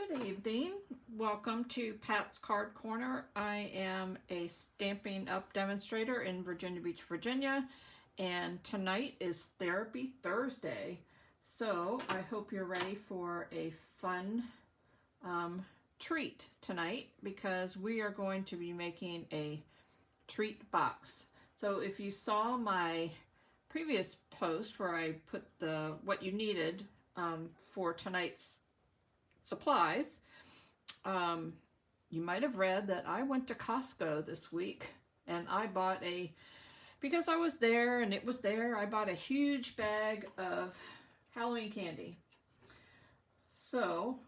Good evening. Welcome to Pat's Card Corner. I am a Stampin' Up demonstrator in Virginia Beach, Virginia, and tonight is Therapy Thursday. So I hope you're ready for a fun treat tonight because we are going to be making a treat box. So if you saw my previous post where I put what you needed for tonight's supplies, you might have read that I went to Costco this week and I bought because I was there and it was there, I bought a huge bag of Halloween candy. So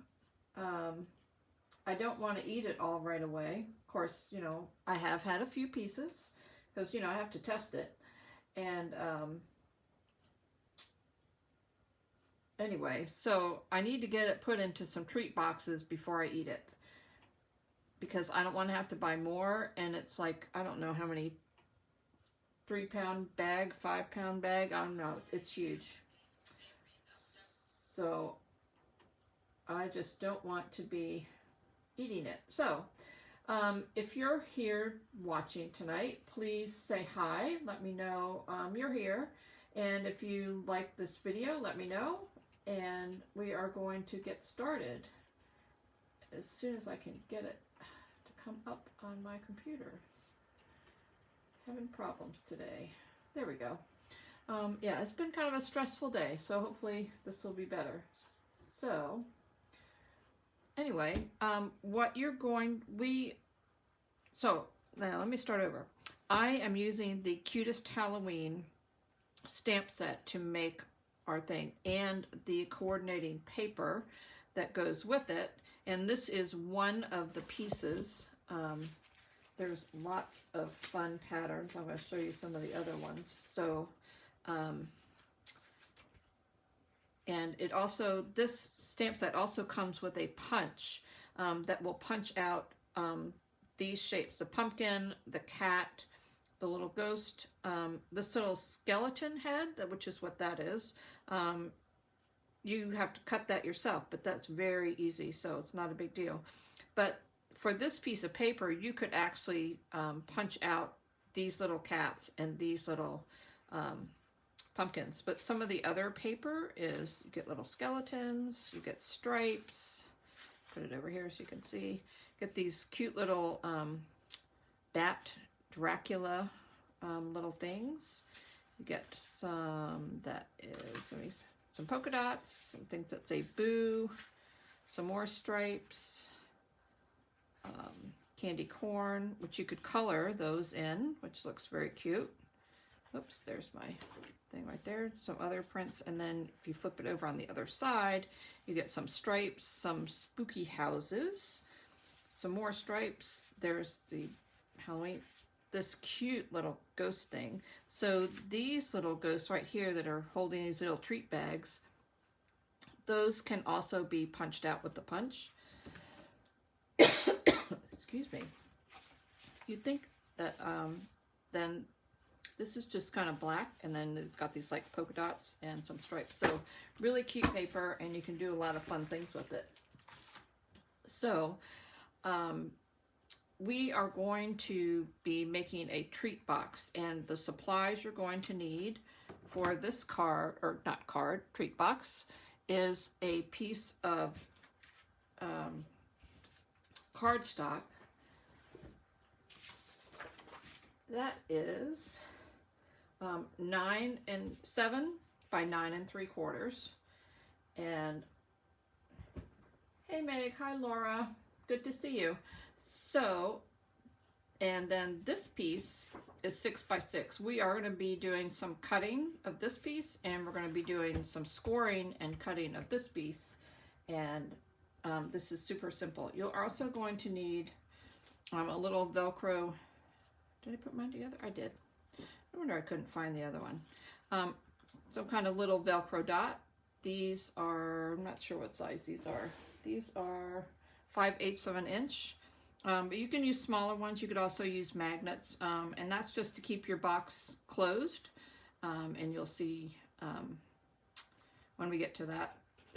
I don't want to eat it all right away. Of course, you know, I have had a few pieces because, you know, I have to test it. And anyway, so I need to get it put into some treat boxes before I eat it, because I don't want to have to buy more, and it's like, I don't know how many, 3-pound bag, 5-pound bag, I don't know, it's huge. So I just don't want to be eating it. So if you're here watching tonight, please say hi, let me know you're here, and if you like this video, let me know. And we are going to get started as soon as I can get it to come up on my computer. Having problems today. There we go. Yeah, it's been kind of a stressful day, so hopefully this will be better. So anyway, so now let me start over. I am using the Cutest Halloween stamp set to make our thing, and the coordinating paper that goes with it, and this is one of the pieces. There's lots of fun patterns. I'm going to show you some of the other ones. So and it also, this stamp set also comes with a punch that will punch out these shapes: the pumpkin, the cat, the little ghost, this little skeleton head, which is what that is. You have to cut that yourself, but that's very easy, so it's not a big deal. But for this piece of paper, you could actually punch out these little cats and these little pumpkins. But some of the other paper is, you get little skeletons, you get stripes. Put it over here so you can see. Get these cute little bat Dracula little things. You get some some polka dots, some things that say boo, some more stripes, candy corn, which you could color those in, which looks very cute. Oops, there's my thing right there. Some other prints, and then if you flip it over on the other side, you get some stripes, some spooky houses, some more stripes. There's the Halloween, this cute little ghost thing. So these little ghosts right here that are holding these little treat bags, those can also be punched out with the punch. Excuse me. You'd think that then this is just kind of black, and then it's got these like polka dots and some stripes. So really cute paper, and you can do a lot of fun things with it. So we are going to be making a treat box, and the supplies you're going to need for this treat box is a piece of cardstock that is 9 7 by 9 3/4. And hey Meg, hi Laura, good to see you. So, and then this piece is 6 by 6. We are going to be doing some cutting of this piece, and we're going to be doing some scoring and cutting of this piece. And this is super simple. You're also going to need a little Velcro. Did I put mine together? I did. I wonder I couldn't find the other one. Some kind of little Velcro dot. These are, I'm not sure what size these are. These are 5/8 of an inch. But you can use smaller ones. You could also use magnets, and that's just to keep your box closed. And you'll see when we get to that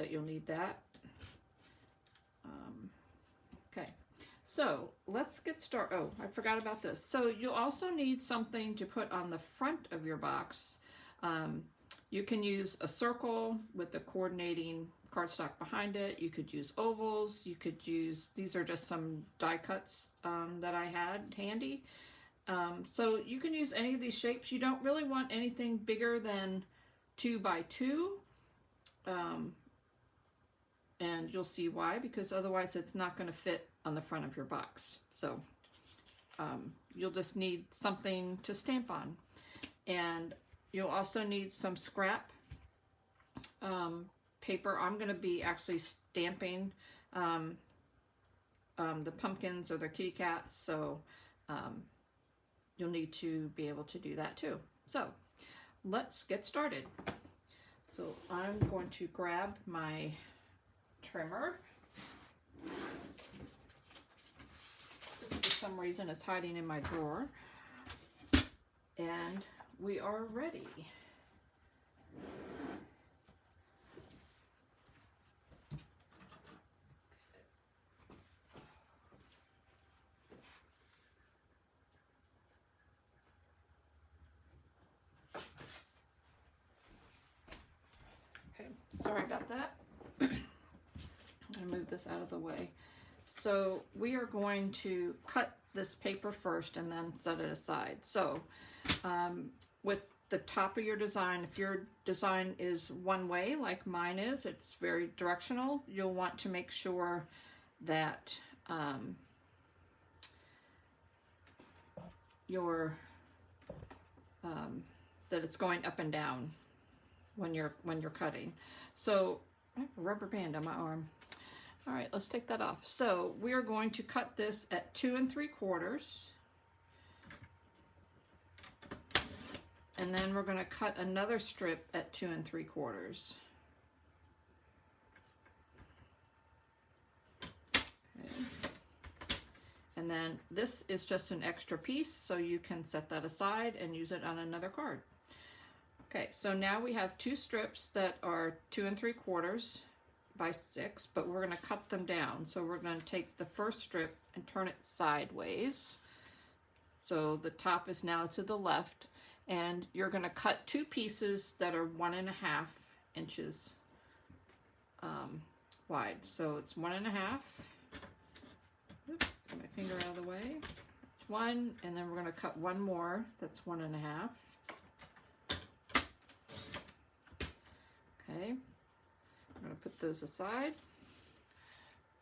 you'll need that. Okay, so let's get started. Oh, I forgot about this. So you'll also need something to put on the front of your box. You can use a circle with the coordinating cardstock behind it. You could use ovals. You could use, these are just some die cuts that I had handy. So you can use any of these shapes. You don't really want anything bigger than 2 by 2. And you'll see why, because otherwise it's not going to fit on the front of your box. So you'll just need something to stamp on. And you'll also need some scrap paper. I'm going to be actually stamping the pumpkins or the kitty cats, so you'll need to be able to do that too. So let's get started. So I'm going to grab my trimmer. For some reason it's hiding in my drawer. And we are ready. Okay, sorry about that. I'm going to move this out of the way. So we are going to cut this paper first and then set it aside. So with the top of your design, if your design is one way like mine is, it's very directional, you'll want to make sure that that it's going up and down when you're cutting. So I have a rubber band on my arm. All right, let's take that off. So we are going to cut this at 2 3/4. And then we're going to cut another strip at 2 3/4. Okay. And then this is just an extra piece, so you can set that aside and use it on another card. Okay, so now we have 2 strips that are 2 3/4 by 6, but we're going to cut them down. So we're going to take the first strip and turn it sideways. So the top is now to the left, and you're going to cut 2 pieces that are 1.5 inches wide. So it's 1.5. Oops, get my finger out of the way. That's 1, and then we're going to cut 1 more. That's 1.5. Okay. I'm going to put those aside.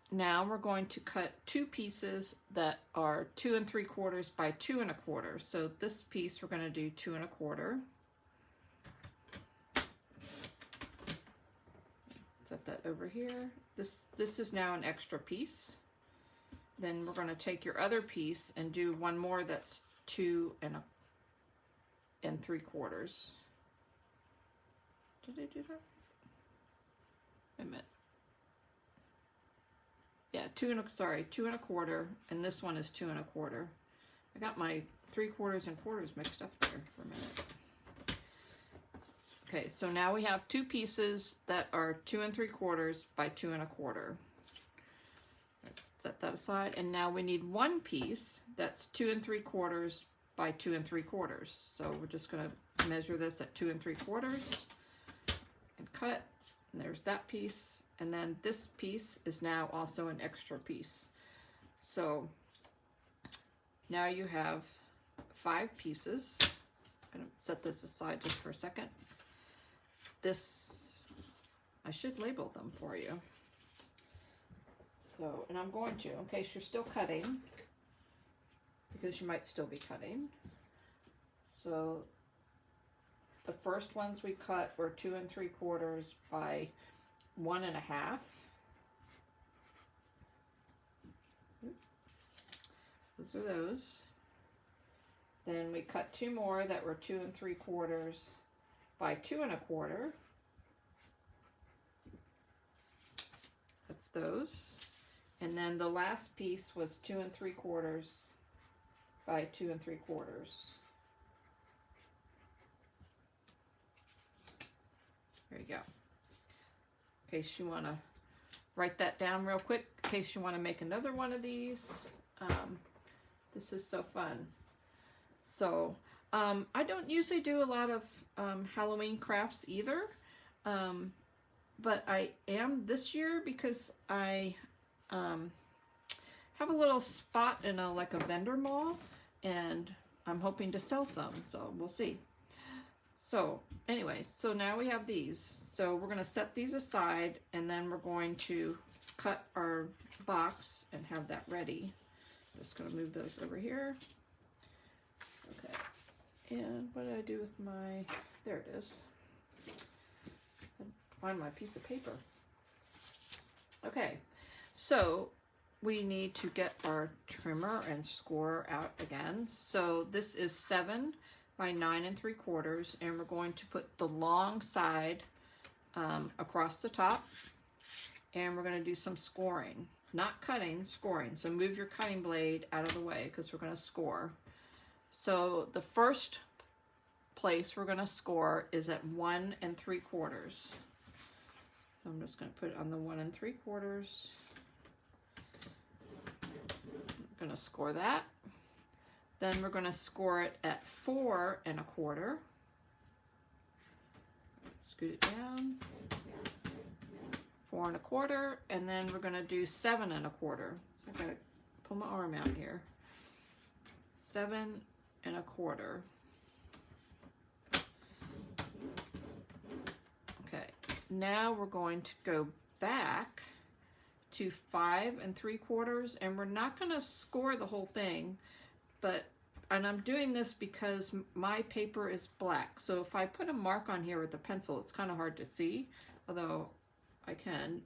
Now we're going to cut 2 pieces that are 2 3/4 by 2 1/4. So this piece we're going to do 2 1/4. Set that over here. This is now an extra piece. Then we're going to take your other piece and do 1 more that's 2 3/4. Did I do that? Wait a minute. Yeah, 2 1/4, and this one is 2 1/4. I got my 3/4 and quarters mixed up there for a minute. Okay, so now we have 2 pieces that are 2 3/4 by 2 1/4. Set that aside, and now we need 1 piece that's 2 3/4 by 2 3/4. So we're just going to measure this at 2 3/4 and cut. And there's that piece, and then this piece is now also an extra piece. So now you have 5 pieces. I'm going to set this aside just for a second. This, I should label them for you. So, and I'm going to, in case you're still cutting, because you might still be cutting. So the first ones we cut were 2 3/4 by 1.5. Those are those. Then we cut 2 more that were 2 3/4 by 2 1/4. That's those. And then the last piece was 2 3/4 by 2 3/4. There you go. In case you want to write that down real quick, case you want to make another one of these. This is so fun. So I don't usually do a lot of Halloween crafts either, but I am this year because I have a little spot in like a vendor mall, and I'm hoping to sell some, so we'll see. So anyway, so now we have these. So we're going to set these aside, and then we're going to cut our box and have that ready. Just going to move those over here. Okay. And what did I do with my, there it is. Find my piece of paper. Okay, so we need to get our trimmer and score out again. So this is 7 by 9 3/4, and we're going to put the long side across the top, and we're going to do some scoring. Not cutting, scoring. So move your cutting blade out of the way because we're going to score. So the first place we're going to score is at 1 3/4. So I'm just going to put it on the 1 3/4. I'm going to score that. Then we're going to score it at 4 1/4. Scoot it down. 4 1/4, and then we're going to do 7 1/4. I've got to pull my arm out here. 7 1/4. Okay, now we're going to go back to 5 3/4, and we're not going to score the whole thing, and I'm doing this because my paper is black. So if I put a mark on here with a pencil, it's kind of hard to see, although I can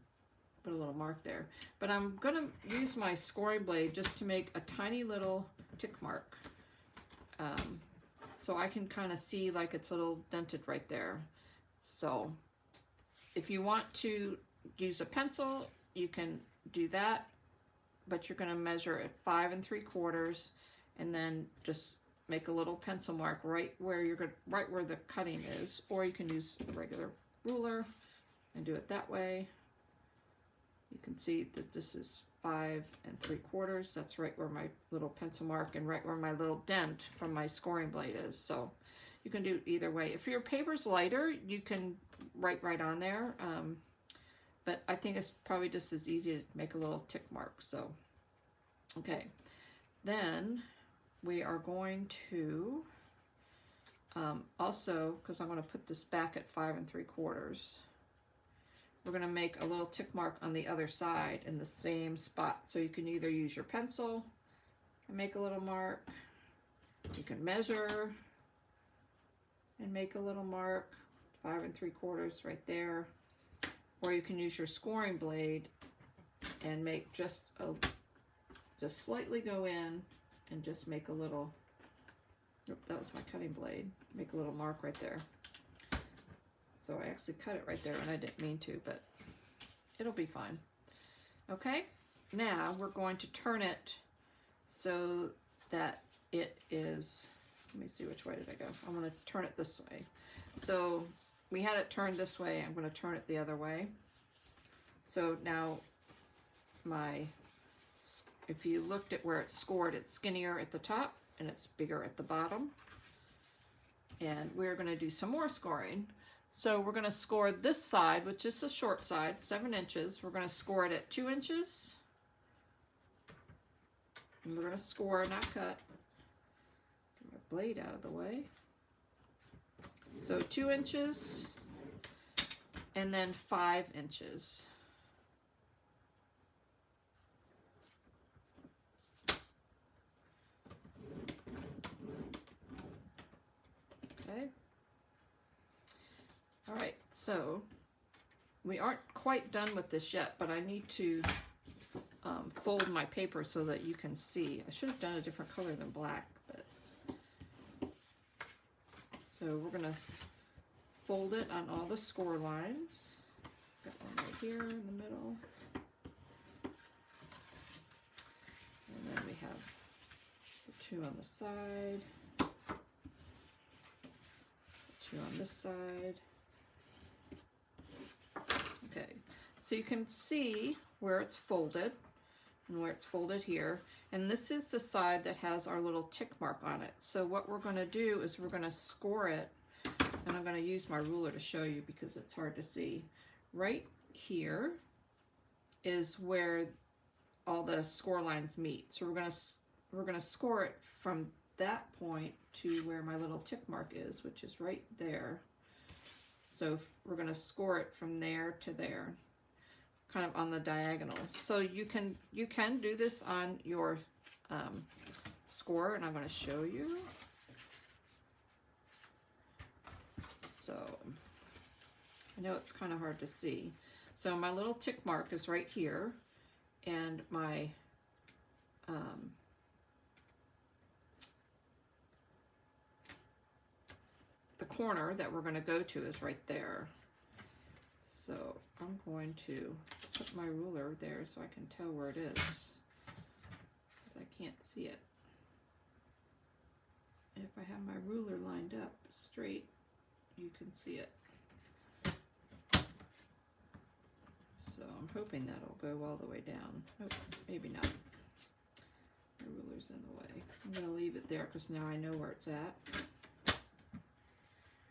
put a little mark there. But I'm going to use my scoring blade just to make a tiny little tick mark. So I can kind of see like it's a little dented right there. So if you want to use a pencil, you can do that, but you're going to measure at 5 3/4, and then just make a little pencil mark right where right where the cutting is, or you can use a regular ruler and do it that way. You can see that this is 5 3/4. That's right where my little pencil mark and right where my little dent from my scoring blade is. So you can do it either way. If your paper's lighter, you can write right on there. But I think it's probably just as easy to make a little tick mark. So, okay. Then we are going to also, because I'm going to put this back at 5 3/4, we're going to make a little tick mark on the other side in the same spot. So you can either use your pencil and make a little mark, you can measure and make a little mark, 5 3/4 right there, or you can use your scoring blade and make just slightly go in and just make a little, that was my cutting blade, make a little mark right there. So I actually cut it right there, and I didn't mean to, but it'll be fine. Okay, now we're going to turn it so that it is, let me see, which way did I go? I'm going to turn it this way. So we had it turned this way, I'm going to turn it the other way. So now if you looked at where it's scored, it's skinnier at the top and it's bigger at the bottom. And we're going to do some more scoring. So we're going to score this side, which is the short side, 7 inches. We're going to score it at 2 inches. And we're going to score, not cut. Get my blade out of the way. So 2 inches, and then 5 inches. Okay. All right, so we aren't quite done with this yet, but I need to fold my paper so that you can see. I should have done a different color than black, but so we're going to fold it on all the score lines. Got one right here in the middle. And then we have the 2 on the side, the 2 on this side. Okay, so you can see where it's folded. and where it's folded here. And this is the side that has our little tick mark on it. So what we're going to do is we're going to score it, and I'm going to use my ruler to show you because it's hard to see. Right here is where all the score lines meet. So we're going to score it from that point to where my little tick mark is, which is right there. So we're going to score it from there to there, kind of on the diagonal. So you can do this on your score, and I'm going to show you. So I know it's kind of hard to see. So my little tick mark is right here, and my the corner that we're going to go to is right there. So I'm going to put my ruler there so I can tell where it is, because I can't see it. And if I have my ruler lined up straight, you can see it. So I'm hoping that'll go all the way down. Oh, maybe not. My ruler's in the way. I'm going to leave it there because now I know where it's at.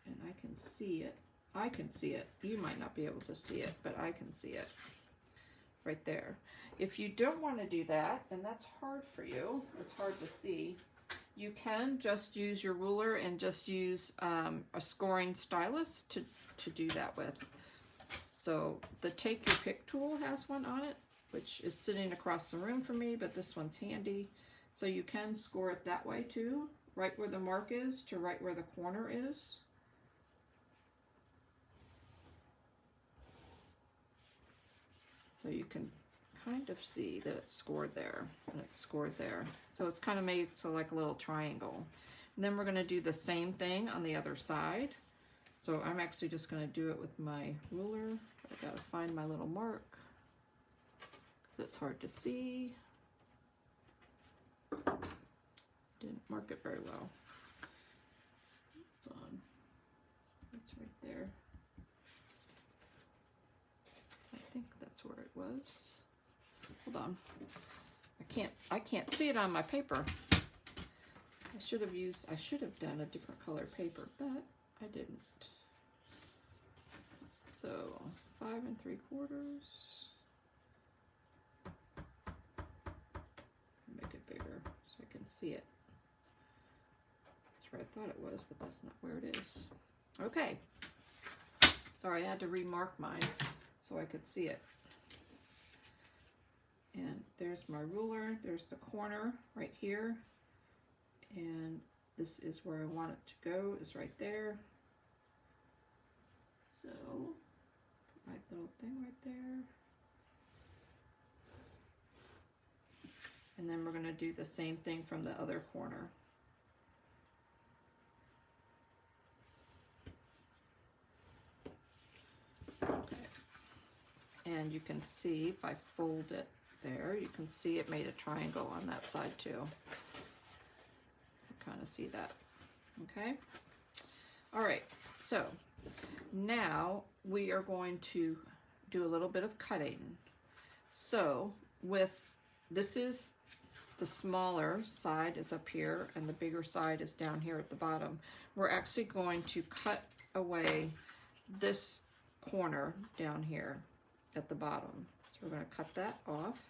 And I can see it. I can see it. You might not be able to see it, but I can see it right there. If you don't want to do that, and that's hard for you, it's hard to see, you can just use your ruler and just use a scoring stylus to do that with. So the Take Your Pick tool has one on it, which is sitting across the room from me, but this one's handy. So you can score it that way too, right where the mark is to right where the corner is. So you can kind of see that it's scored there, and it's scored there. So it's kind of made so like a little triangle. And then we're going to do the same thing on the other side. So I'm actually just going to do it with my ruler. I got to find my little mark because it's hard to see. Didn't mark it very well. Hold on. It's right there. I think that's where it was. Hold on. I can't see it on my paper. I should have done a different color paper, but I didn't. So 5 3/4. Make it bigger so I can see it. That's where I thought it was, but that's not where it is. Okay. Sorry, I had to remark mine so I could see it. And there's my ruler. There's the corner right here. And this is where I want it to go, is right there. So, my little thing right there. And then we're going to do the same thing from the other corner. Okay. And you can see if I fold it there, you can see it made a triangle on that side too. Kind of see that. Okay. All right. So now we are going to do a little bit of cutting. So this is the smaller side is up here and the bigger side is down here at the bottom. We're actually going to cut away this corner down here at the bottom. So we're going to cut that off.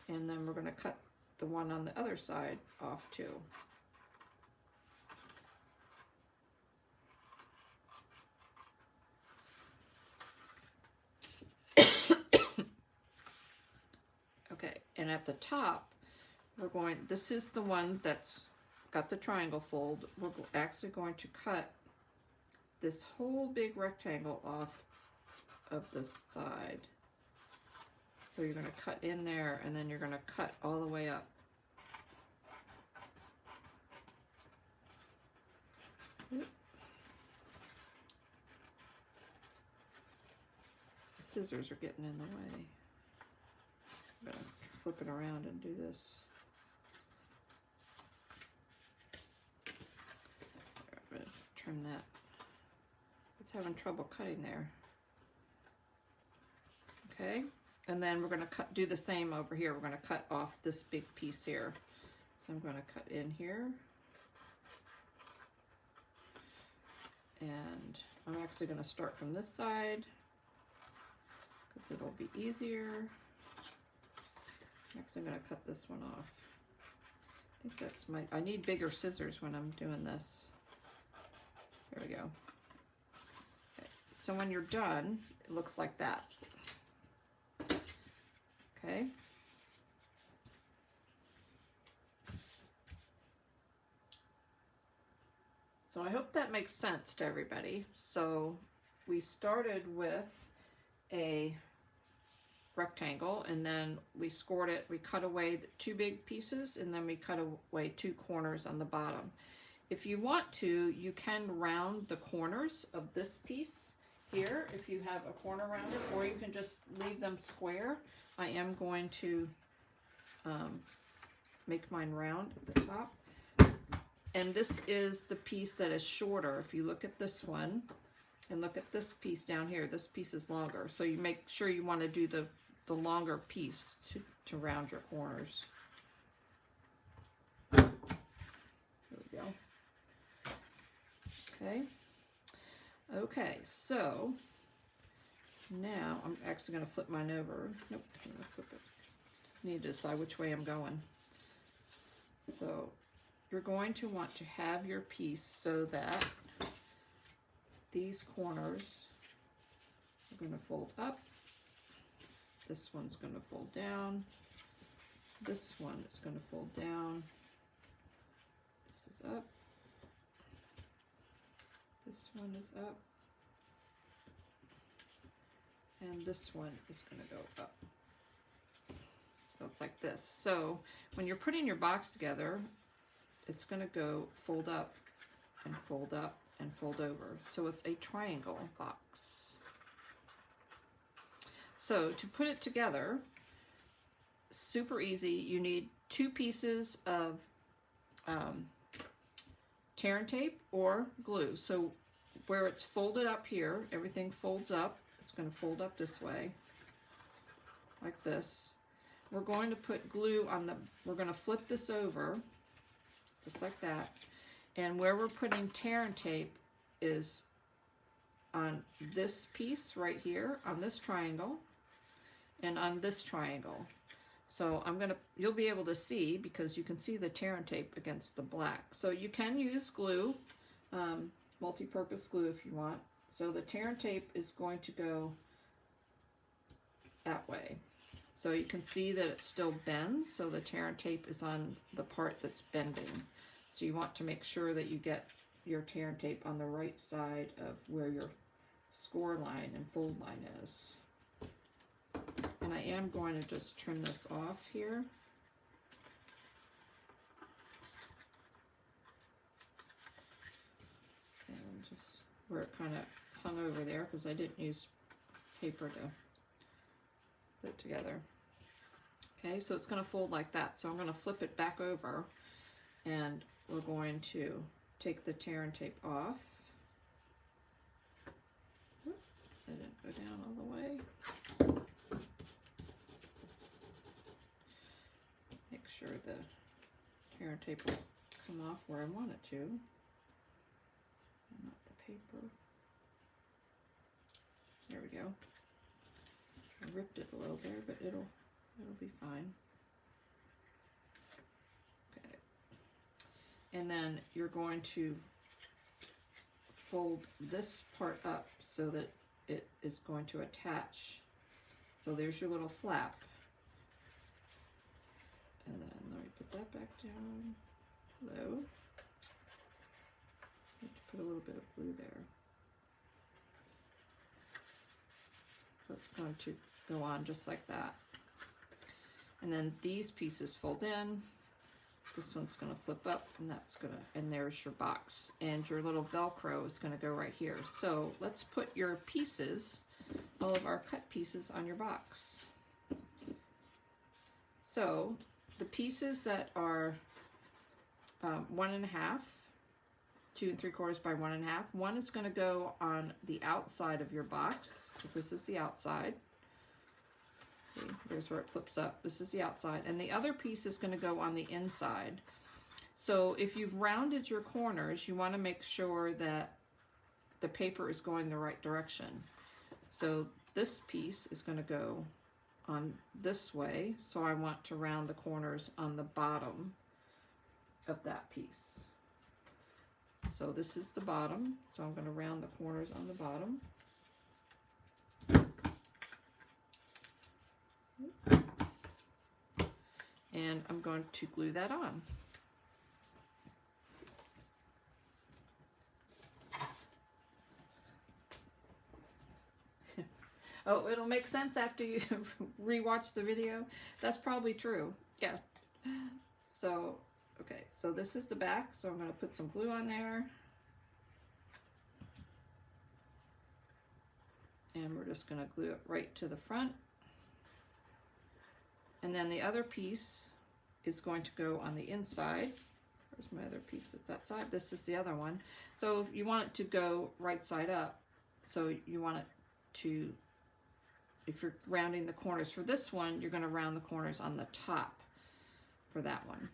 And then we're going to cut the one on the other side off too. Okay, and at the top, this is the one that's got the triangle fold. We're actually going to cut this whole big rectangle off of the side. So you're going to cut in there, and then you're going to cut all the way up. Oop. The scissors are getting in the way. I'm going to flip it around and do this. I'm going to trim that It's having trouble cutting there. Okay, and then we're going to do the same over here. We're going to cut off this big piece here. So I'm going to cut in here. And I'm actually going to start from this side because it'll be easier. Next I'm going to cut this one off. I think that's I need bigger scissors when I'm doing this. There we go. Okay. So when you're done, it looks like that. Okay. So I hope that makes sense to everybody. So we started with a rectangle, and then we scored it. We cut away the 2 big pieces, and then we cut away 2 corners on the bottom. If you want to, you can round the corners of this piece here if you have a corner rounded, or you can just leave them square. I am going to make mine round at the top. And this is the piece that is shorter. If you look at this one and look at this piece down here, this piece is longer. So you make sure you want to do the longer piece to round your corners. There we go. Okay. Okay, so now I'm actually going to flip mine over. Nope, I'm going to flip it. Need to decide which way I'm going. So you're going to want to have your piece so that these corners are going to fold up. This one's going to fold down. This one is going to fold down. This is up. This one is up. And this one is going to go up. So it's like this. So when you're putting your box together, it's going to go fold up and fold up and fold over. So it's a triangle box. So to put it together, super easy. You need 2 pieces of tear and tape or glue. So where it's folded up here, everything folds up. It's going to fold up this way, like this. We're going to put glue on we're going to flip this over, just like that. And where we're putting tear and tape is on this piece right here, on this triangle, and on this triangle. So you'll be able to see, because you can see the tear and tape against the black. So you can use glue, multi-purpose glue if you want. So the tear and tape is going to go that way. So you can see that it still bends, so the tear and tape is on the part that's bending. So you want to make sure that you get your tear and tape on the right side of where your score line and fold line is. And I am going to just trim this off here. And just where it kind of hung over there, because I didn't use paper to put it together. Okay, so it's going to fold like that. So I'm going to flip it back over, and we're going to take the tear and tape off. That didn't go down all the way. Make sure the tear and tape will come off where I want it to, and not the paper. There we go. I ripped it a little there, but it'll be fine. Okay. And then you're going to fold this part up so that it is going to attach. So there's your little flap. And then let me put that back down low. Need to put a little bit of glue there. So it's going to go on just like that. And then these pieces fold in. This one's going to flip up, and that's going to, and there's your box. And your little Velcro is going to go right here. So let's put your pieces, all of our cut pieces, on your box. So the pieces that are 1.5 2 3/4 by 1 1/2. One is going to go on the outside of your box, because this is the outside. See, here's where it flips up. This is the outside. And the other piece is going to go on the inside. So if you've rounded your corners, you want to make sure that the paper is going the right direction. So this piece is going to go on this way, so I want to round the corners on the bottom of that piece. So this is the bottom, so I'm going to round the corners on the bottom. And I'm going to glue that on. Oh, it'll make sense after you rewatch the video. That's probably true. Yeah. So, okay, so this is the back, so I'm going to put some glue on there. And we're just going to glue it right to the front. And then the other piece is going to go on the inside. Where's my other piece that's that side? This is the other one. So you want it to go right side up. So you want it to, if you're rounding the corners for this one, you're going to round the corners on the top for that one.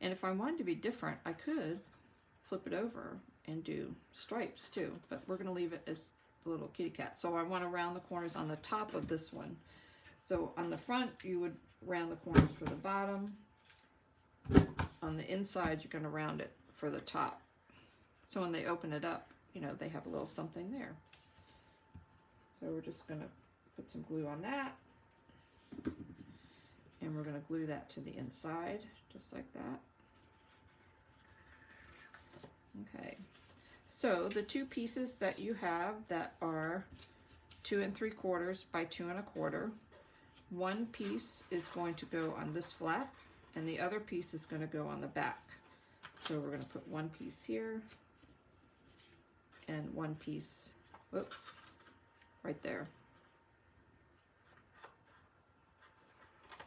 And if I wanted to be different, I could flip it over and do stripes too, but we're going to leave it as the little kitty cat. So I want to round the corners on the top of this one. So on the front, you would round the corners for the bottom. On the inside, you're going to round it for the top. So when they open it up, you know, they have a little something there. So we're just going to put some glue on that. And we're going to glue that to the inside, just like that. Okay. So the two pieces that you have that are 2 3/4 by 2 1/4, one piece is going to go on this flap, and the other piece is going to go on the back. So we're going to put one piece here, and one piece, whoop, right there.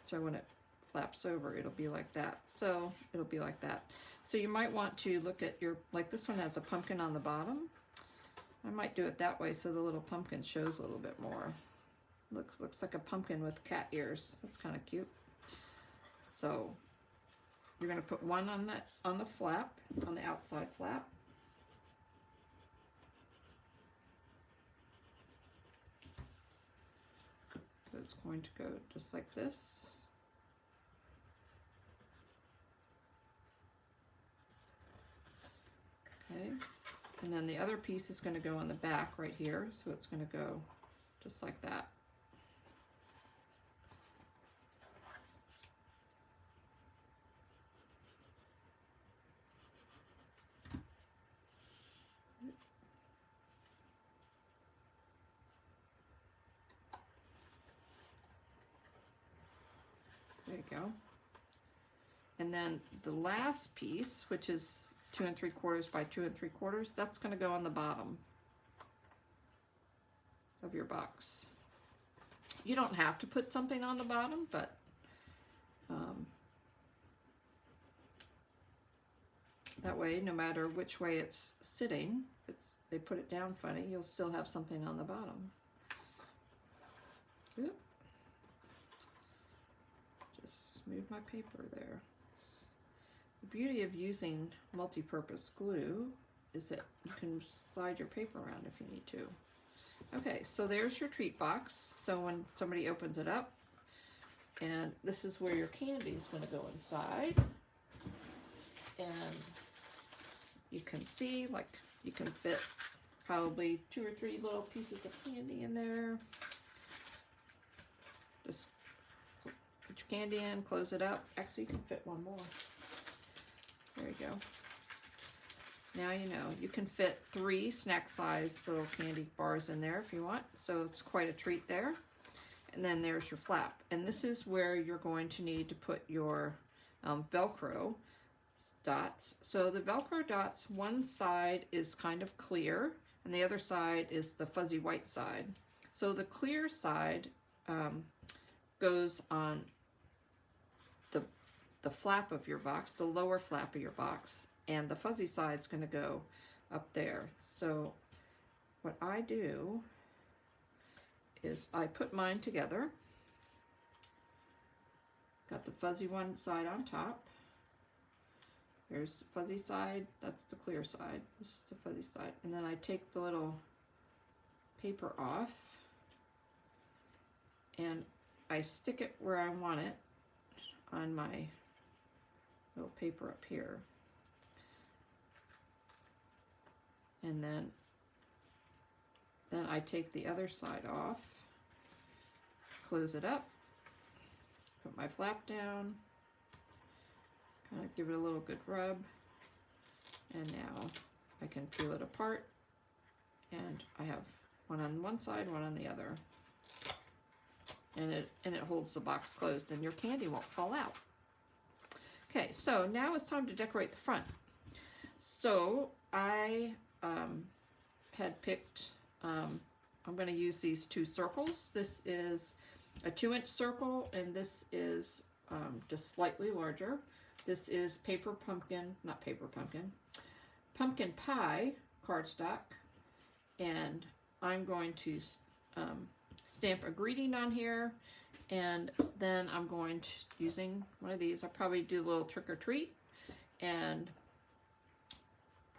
So when it flaps over, it'll be like that. So it'll be like that. So you might want to look at your, like this one has a pumpkin on the bottom. I might do it that way so the little pumpkin shows a little bit more. Looks like a pumpkin with cat ears. That's kind of cute. So you're going to put one on the flap, on the outside flap. So it's going to go just like this. Okay, and then the other piece is going to go on the back right here, so it's going to go just like that. There you go. And then the last piece, which is 2 3/4 by 2 3/4, that's going to go on the bottom of your box. You don't have to put something on the bottom, but that way, no matter which way it's sitting, if they put it down funny, you'll still have something on the bottom. Oop. Just move my paper there. The beauty of using multi-purpose glue is that you can slide your paper around if you need to. Okay, so there's your treat box. So when somebody opens it up, and this is where your candy is going to go inside. And you can see, like, you can fit probably 2 or 3 little pieces of candy in there. Just put your candy in, close it up. Actually, you can fit one more. There you go. Now you know. You can fit 3 snack-sized little candy bars in there if you want. So it's quite a treat there. And then there's your flap. And this is where you're going to need to put your Velcro dots. So the Velcro dots, one side is kind of clear, and the other side is the fuzzy white side. So the clear side goes on the flap of your box, the lower flap of your box, and the fuzzy side's going to go up there. So what I do is I put mine together. Got the fuzzy one side on top. There's the fuzzy side, that's the clear side. This is the fuzzy side. And then I take the little paper off and I stick it where I want it on my little paper up here. And then I take the other side off, close it up, put my flap down, kind of give it a little good rub, and now I can peel it apart, and I have one on one side, one on the other, and it holds the box closed, and your candy won't fall out. Okay, so now it's time to decorate the front. So I had picked, I'm going to use these two circles. This is a 2-inch circle, and this is just slightly larger. This is pumpkin pie cardstock, and I'm going to stamp a greeting on here, and then I'm going to, using one of these, I'll probably do a little trick or treat, and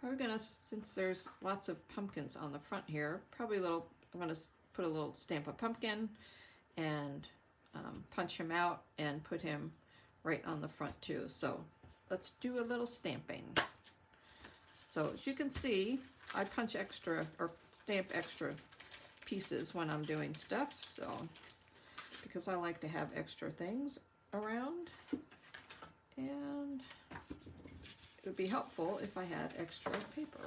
probably gonna, since there's lots of pumpkins on the front here, probably I'm gonna put a little stamp of pumpkin and punch him out and put him right on the front too. So let's do a little stamping. So as you can see, I punch extra or stamp extra pieces when I'm doing stuff, so because I like to have extra things around, and it would be helpful if I had extra paper.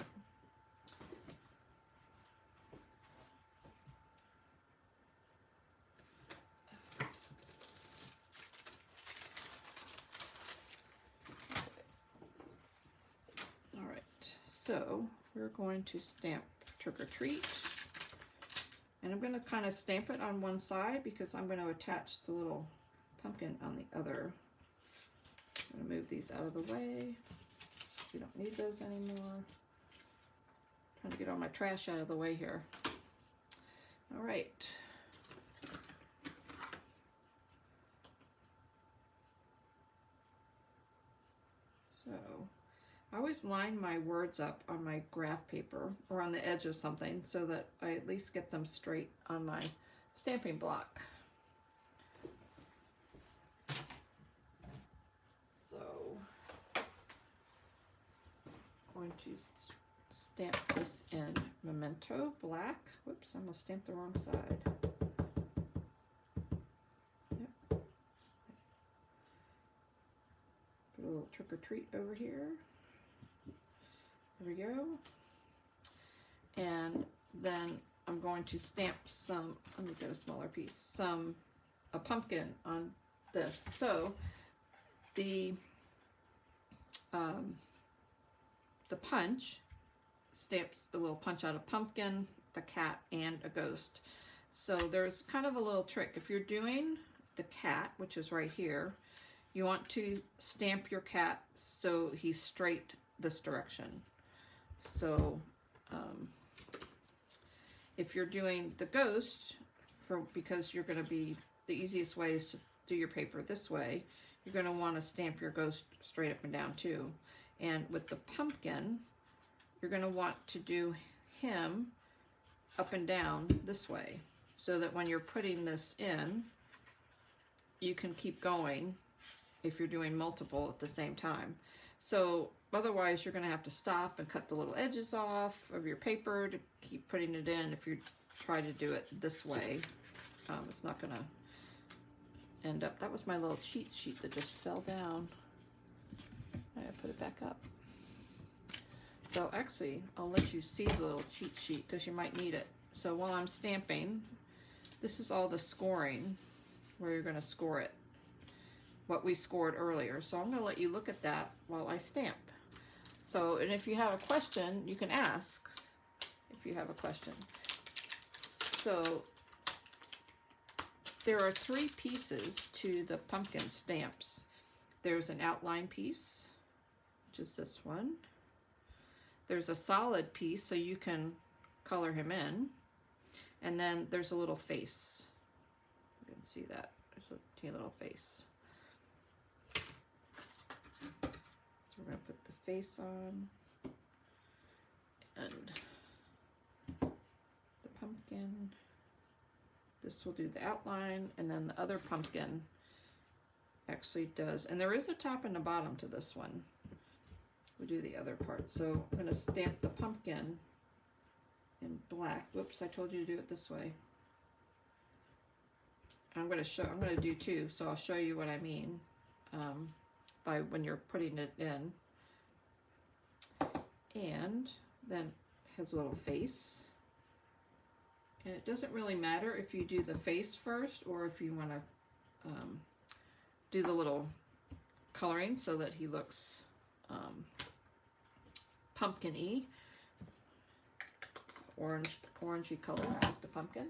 All right, so we're going to stamp trick or treat. And I'm going to kind of stamp it on one side because I'm going to attach the little pumpkin on the other. I'm going to move these out of the way. We don't need those anymore. Trying to get all my trash out of the way here. All right. So I always line my words up on my graph paper or on the edge of something so that I at least get them straight on my stamping block. So I'm going to stamp this in Memento Black. Whoops, I'm going to stamp the wrong side. Yep. Put a little trick or treat over here. There we go. And then I'm going to stamp some, let me get a smaller piece, a pumpkin on this. So the punch stamps, will punch out a pumpkin, a cat, and a ghost. So there's kind of a little trick. If you're doing the cat, which is right here, you want to stamp your cat so he's straight this direction. So if you're doing the ghost, because you're going to be, the easiest way is to do your paper this way, you're going to want to stamp your ghost straight up and down too. And with the pumpkin, you're going to want to do him up and down this way, so that when you're putting this in, you can keep going if you're doing multiple at the same time. So otherwise you're going to have to stop and cut the little edges off of your paper to keep putting it in. If you try to do it this way, it's not going to end up. That was my little cheat sheet that just fell down. I gotta put it back up. So actually, I'll let you see the little cheat sheet because you might need it. So while I'm stamping, this is all the scoring, where you're going to score it, what we scored earlier. So I'm going to let you look at that while I stamp. So, and if you have a question, you can ask if you have a question. So there are 3 pieces to the pumpkin stamps. There's an outline piece, which is this one. There's a solid piece, so you can color him in. And then there's a little face. You can see that. There's a teeny little face. So we're going to put the face on. And the pumpkin. This will do the outline, and then the other pumpkin actually does, and there is a top and a bottom to this one. We'll do the other part. So I'm going to stamp the pumpkin in black. Whoops, I told you to do it this way. I'm going to do two, so I'll show you what I mean by when you're putting it in. And then it has a little face. And it doesn't really matter if you do the face first or if you want to do the little coloring so that he looks pumpkin-y. Orangey color, like the pumpkin.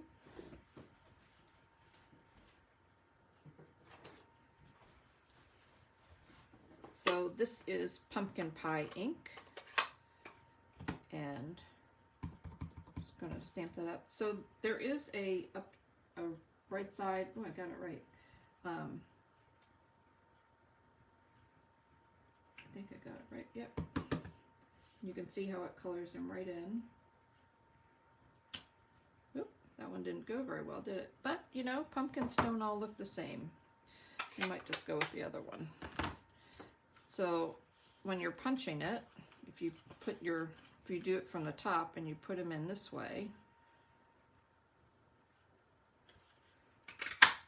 So this is pumpkin pie ink. And going to stamp that up. So there is a right side. Oh, I got it right. I think I got it right. Yep. You can see how it colors him right in. Oop, that one didn't go very well, did it? But, you know, pumpkins don't all look the same. You might just go with the other one. So when you're punching it, if you do it from the top and you put him in this way,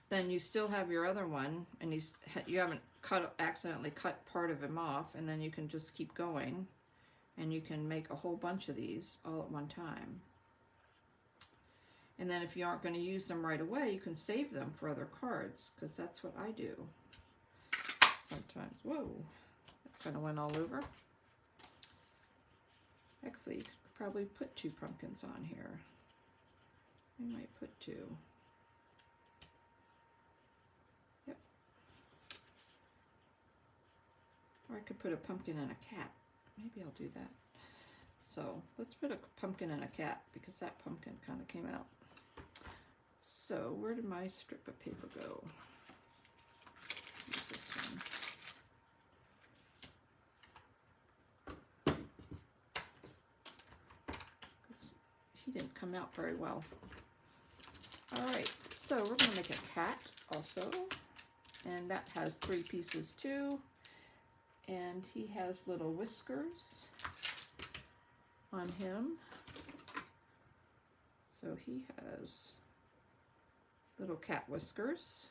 then you still have your other one, and you haven't accidentally cut part of him off, and then you can just keep going, and you can make a whole bunch of these all at one time. And then if you aren't going to use them right away, you can save them for other cards, because that's what I do sometimes. Whoa, that kind of went all over. Actually, you could probably put two pumpkins on here. I might put two. Yep. Or I could put a pumpkin and a cat. Maybe I'll do that. So let's put a pumpkin and a cat, because that pumpkin kind of came out. So where did my strip of paper go? Use this one. He didn't come out very well. All right, so we're going to make a cat also, and that has 3 pieces too, and he has little whiskers on him. So he has little cat whiskers,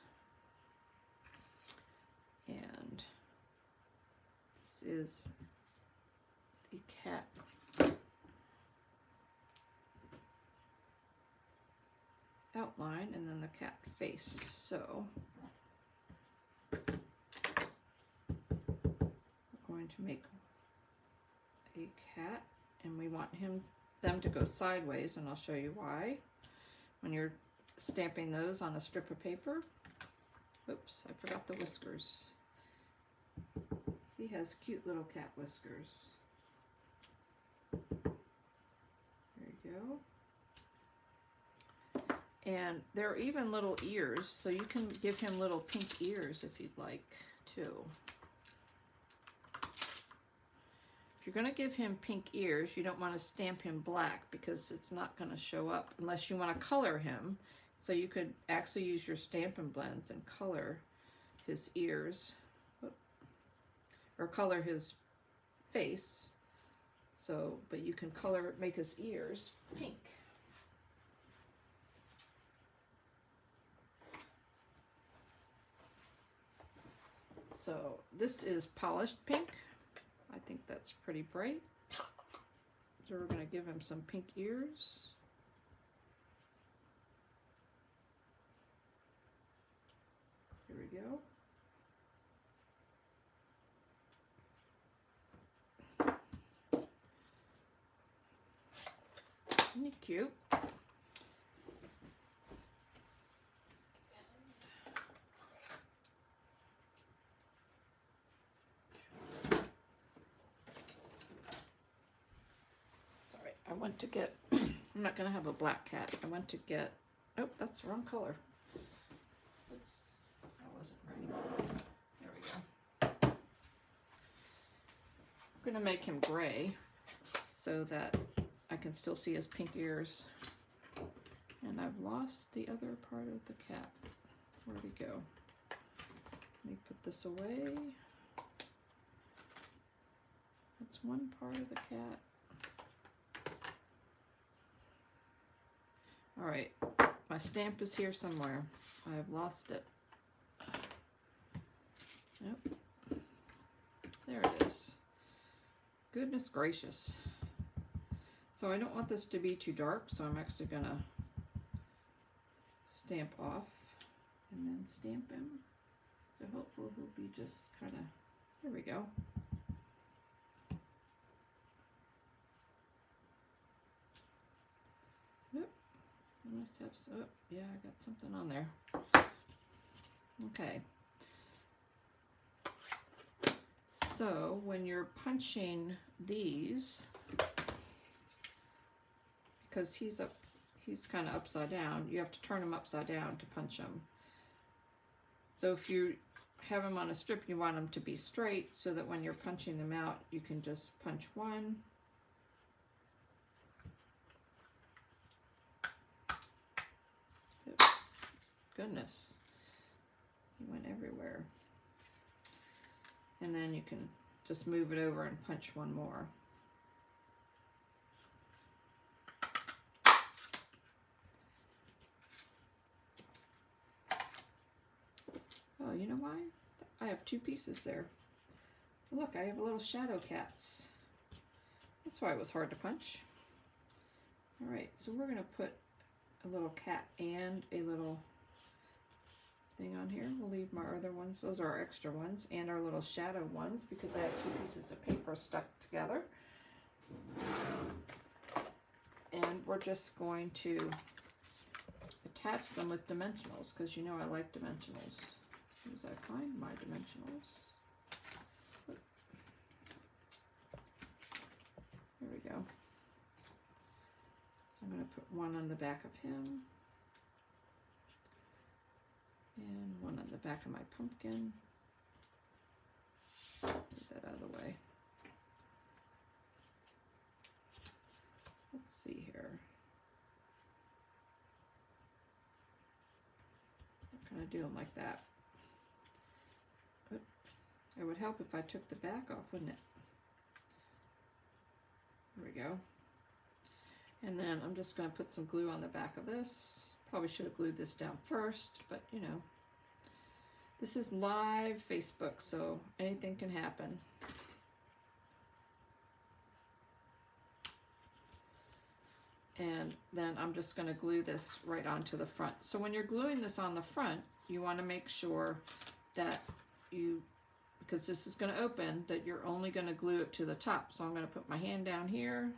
and this is the cat outline, and then the cat face. So we're going to make a cat, and we want them to go sideways, and I'll show you why when you're stamping those on a strip of paper. Oops, I forgot the whiskers. He has cute little cat whiskers. There you go. And there are even little ears, so you can give him little pink ears if you'd like too. If you're going to give him pink ears, you don't want to stamp him black, because it's not going to show up unless you want to color him. So you could actually use your Stampin' Blends and color his ears, or color his face. So, but you can make his ears pink. So this is polished pink. I think that's pretty bright. So we're going to give him some pink ears. Here we go. Isn't he cute? went to get, I'm not going to have a black cat. I went to get, oh, that's the wrong color. I wasn't ready. There we go. I'm going to make him gray so that I can still see his pink ears. And I've lost the other part of the cat. Where'd he go? Let me put this away. That's one part of the cat. All right, my stamp is here somewhere. I have lost it. Yep. There it is. Goodness gracious. So I don't want this to be too dark, so I'm actually gonna stamp off and then stamp him. So hopefully he'll be just kind of, there we go. Yep. I must have, oh, yeah, I got something on there. Okay. So when you're punching these, because he's kind of upside down, you have to turn him upside down to punch him. So if you have him on a strip, you want him to be straight so that when you're punching them out, you can just punch one. Goodness, he went everywhere. And then you can just move it over and punch one more. Oh, you know why? I have two pieces there. Look, I have little shadow cats. That's why it was hard to punch. All right, so we're gonna put a little cat and a little thing on here. We'll leave my other ones. Those are our extra ones and our little shadow ones because I have two pieces of paper stuck together. And we're just going to attach them with dimensionals because you know I like dimensionals. As soon as I find my dimensionals. There we go. So I'm going to put one on the back of him. And one on the back of my pumpkin. Get that out of the way. Let's see here. I'm going to do them like that. But it would help if I took the back off, wouldn't it? There we go. And then I'm just going to put some glue on the back of this. Probably should have glued this down first, but you know, this is live Facebook, so anything can happen. And then I'm just going to glue this right onto the front. So when you're gluing this on the front, you want to make sure that you, because this is going to open, that you're only going to glue it to the top. So I'm going to put my hand down here,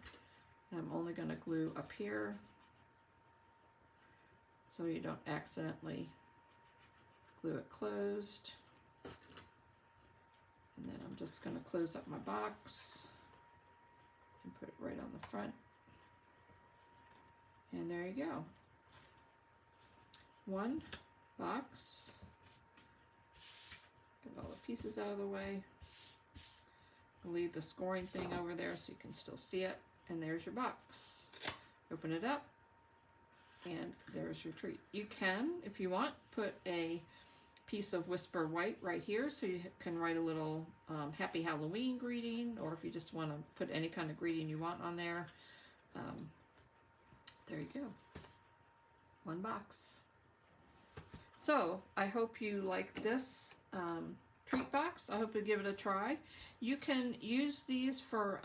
and I'm only going to glue up here, so you don't accidentally glue it closed. And then I'm just going to close up my box and put it right on the front. And there you go. One box. Get all the pieces out of the way. I'll leave the scoring thing over there so you can still see it. And there's your box. Open it up. And there's your treat. You can, if you want, put a piece of Whisper White right here so you can write a little Happy Halloween greeting, or if you just want to put any kind of greeting you want on there. There you go. One box. So I hope you like this treat box. I hope you give it a try. You can use these for,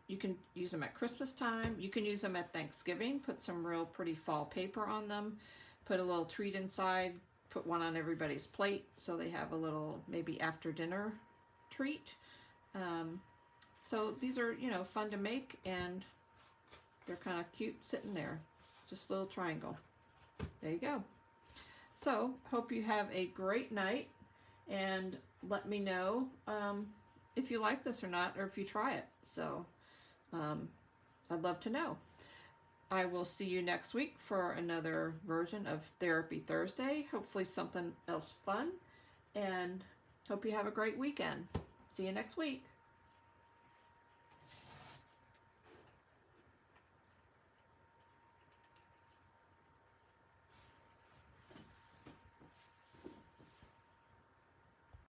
you can use them at Christmas time. You can use them at Thanksgiving. Put some real pretty fall paper on them. Put a little treat inside. Put one on everybody's plate so they have a little maybe after dinner treat. So these are, you know, fun to make, and they're kind of cute sitting there. Just a little triangle. There you go. So hope you have a great night, and let me know if you like this or not, or if you try it. So I'd love to know. I will see you next week for another version of Therapy Thursday. Hopefully something else fun. And hope you have a great weekend. See you next week.